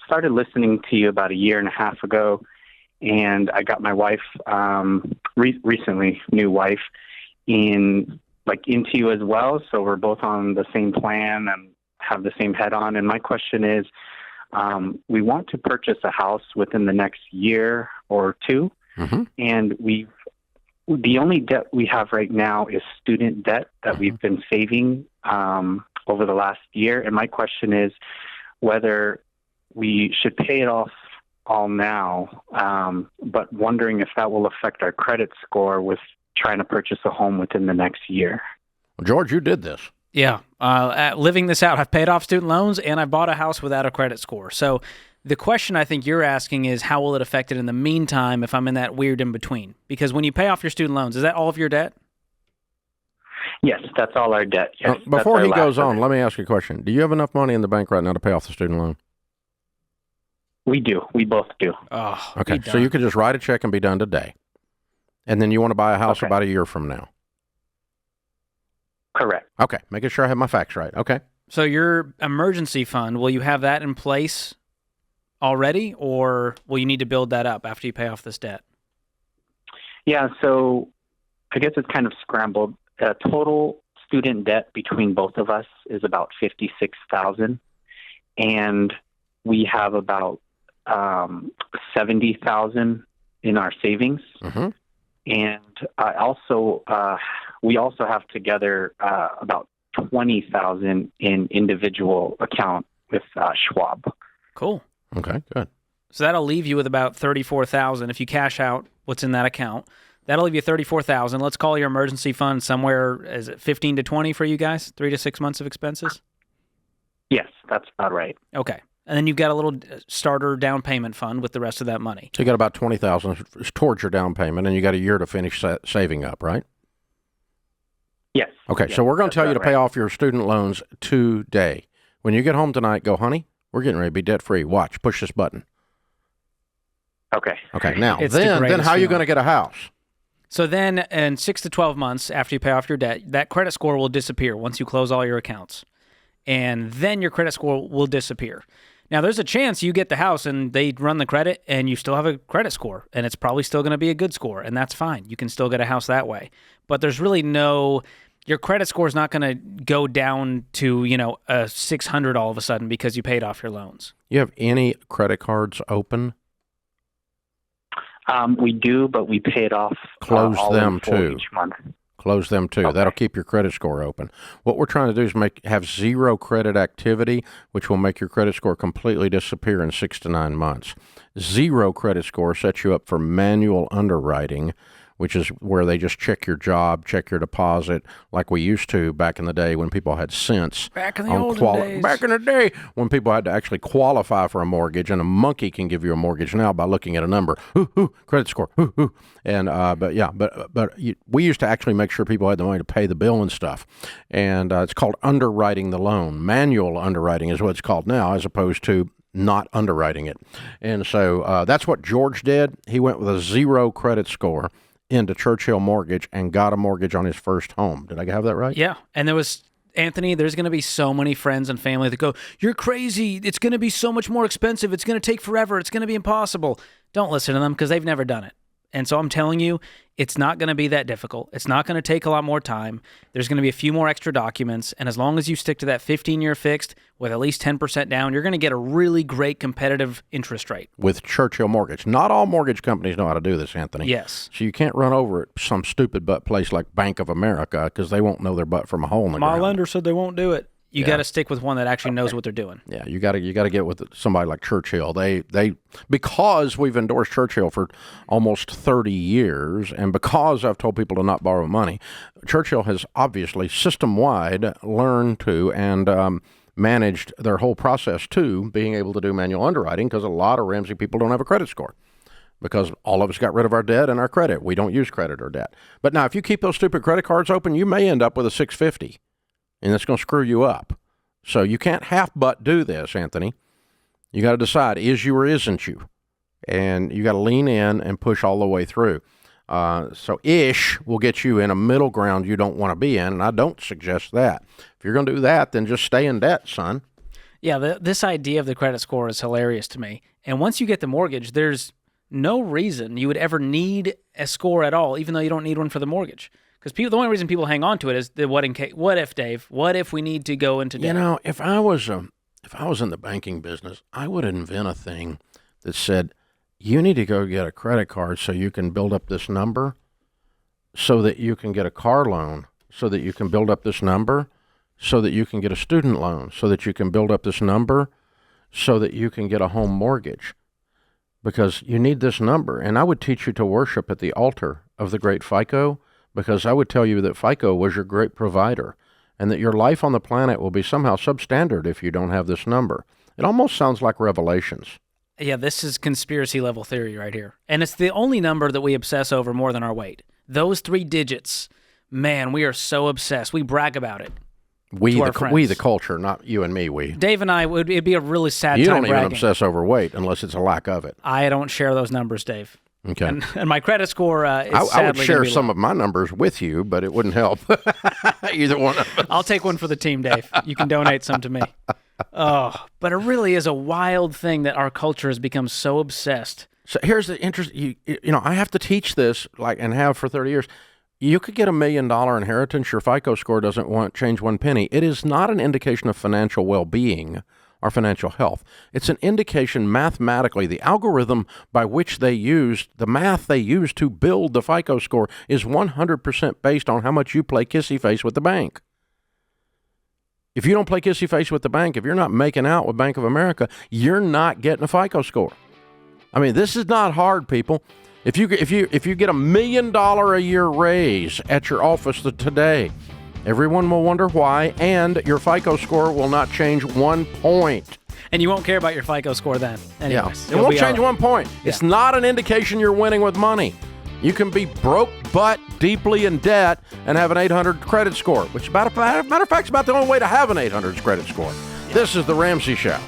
started listening to you about a year and a half ago, and I got my wife, recently new wife, into you as well. So we're both on the same plan and have the same head on. And my question is, we want to purchase a house within the next year or two, and the only debt we have right now is student debt that we've been saving over the last year. And my question is whether we should pay it off all now, but wondering if that will affect our credit score with trying to purchase a home within the next year. Well, George, you did this. Yeah. Living this out, I've paid off student loans and I bought a house without a credit score. So the question I think you're asking is, how will it affect it in the meantime if I'm in that weird in between? Because when you pay off your student loans, is that all of your debt? Yes, that's all our debt. Yes, before he goes on, let me ask you a question. Do you have enough money in the bank right now to pay off the student loan? We do. We both do. Oh, okay. So you could just write a check and be done today. And then you want to buy a house about a year from now. Correct. Okay. Making sure I have my facts right. Okay. So your emergency fund, will you have that in place already, or will you need to build that up after you pay off this debt? Yeah, so I guess it's kind of scrambled. Total student debt between both of us is about $56,000, and we have about $70,000 in our savings. And we also have together about $20,000 in individual account with Schwab. Cool. Okay, good. So that'll leave you with about $34,000 if you cash out what's in that account. That'll leave you $34,000. Let's call your emergency fund somewhere, is it 15 to 20 for you guys? 3 to 6 months of expenses? Yes, that's about right. Okay. And then you've got a little starter down payment fund with the rest of that money. So you got about $20,000 towards your down payment, and you got a year to finish saving up, right? Yes. Okay, yes, so we're going to tell you to pay off your student loans today. When you get home tonight, go, honey, we're getting ready to be debt-free. Watch, push this button. Okay. Okay, now, It's then how are you going to get a house? So then in 6 to 12 months after you pay off your debt, that credit score will disappear once you close all your accounts. And then your credit score will disappear. Now, there's a chance you get the house and they run the credit and you still have a credit score, and it's probably still going to be a good score, and that's fine. You can still get a house that way. But there's really your credit score is not going to go down to, a 600 all of a sudden because you paid off your loans. You have any credit cards open? We do, but we pay it off. Close them too. Each month. Close them too. Okay. That'll keep your credit score open. What we're trying to do is have zero credit activity, which will make your credit score completely disappear in 6 to 9 months. Zero credit score sets you up for manual underwriting, which is where they just check your job, check your deposit, like we used to back in the day when people had sense. Back in the olden days. Back in the day when people had to actually qualify for a mortgage, and a monkey can give you a mortgage now by looking at a number. Credit score. And we used to actually make sure people had the money to pay the bill and stuff. And it's called underwriting the loan. Manual underwriting is what it's called now, as opposed to not underwriting it. And so that's what George did. He went with a zero credit score into Churchill Mortgage and got a mortgage on his first home. Did I have that right? Yeah. And Anthony, there's going to be so many friends and family that go, "You're crazy. It's going to be so much more expensive. It's going to take forever. It's going to be impossible." Don't listen to them because they've never done it. And so I'm telling you, it's not going to be that difficult. It's not going to take a lot more time. There's going to be a few more extra documents. And as long as you stick to that 15-year fixed with at least 10% down, you're going to get a really great competitive interest rate. With Churchill Mortgage. Not all mortgage companies know how to do this, Anthony. Yes. So you can't run over at some stupid butt place like Bank of America because they won't know their butt from a hole in the ground. My lender said they won't do it. You got to stick with one that actually knows what they're doing. Yeah, you got to get with somebody like Churchill. They because we've endorsed Churchill for almost 30 years, and because I've told people to not borrow money, Churchill has obviously system-wide learned to and managed their whole process to being able to do manual underwriting, because a lot of Ramsey people don't have a credit score. Because all of us got rid of our debt and our credit. We don't use credit or debt. But now, if you keep those stupid credit cards open, you may end up with a 650. And that's going to screw you up. So you can't half-butt do this, Anthony. You got to decide, is you or isn't you? And you got to lean in and push all the way through. So ish will get you in a middle ground you don't want to be in, and I don't suggest that. If you're going to do that, then just stay in debt, son. Yeah, this idea of the credit score is hilarious to me. And once you get the mortgage, there's no reason you would ever need a score at all, even though you don't need one for the mortgage. Because the only reason people hang on to it is the what if, Dave? What if we need to go into debt? You know, if I was in the banking business, I would invent a thing that said, you need to go get a credit card so you can build up this number, so that you can get a car loan, so that you can build up this number, so that you can get a student loan, so that you can build up this number, so that you can get a home mortgage. Because you need this number. And I would teach you to worship at the altar of the great FICO, because I would tell you that FICO was your great provider, and that your life on the planet will be somehow substandard if you don't have this number. It almost sounds like Revelations. Yeah, this is conspiracy level theory right here. And it's the only number that we obsess over more than our weight. Those 3 digits, man, we are so obsessed. We brag about it. We the culture, not you and me, we. Dave and I, it'd be a really sad You time don't even bragging. obsess over weight unless it's a lack of it. I don't share those numbers, Dave. Okay. And my credit score is I would sadly share gonna be some low. of my numbers with you, but it wouldn't help. Either one of us. I'll take one for the team, Dave. You can donate some to me. Oh, but it really is a wild thing that our culture has become so obsessed. So here's the interest. You know, I have to teach this, and have for 30 years. You could get $1 million inheritance. Your FICO score doesn't change one penny. It is not an indication of financial well-being or financial health. It's an indication mathematically. The algorithm by which they used, the math they used to build the FICO score is 100% based on how much you play kissy face with the bank. If you don't play kissy face with the bank, if you're not making out with Bank of America, you're not getting a FICO score. I mean, this is not hard, people. If you get $1 million a year raise at your office today, everyone will wonder why, and your FICO score will not change 1 point. And you won't care about your FICO score then. Anyways, It won't change 1 point. Yeah. It's not an indication you're winning with money. You can be broke but deeply in debt and have an 800 credit score, which, matter of fact, is about the only way to have an 800 credit score. Yeah. This is The Ramsey Show.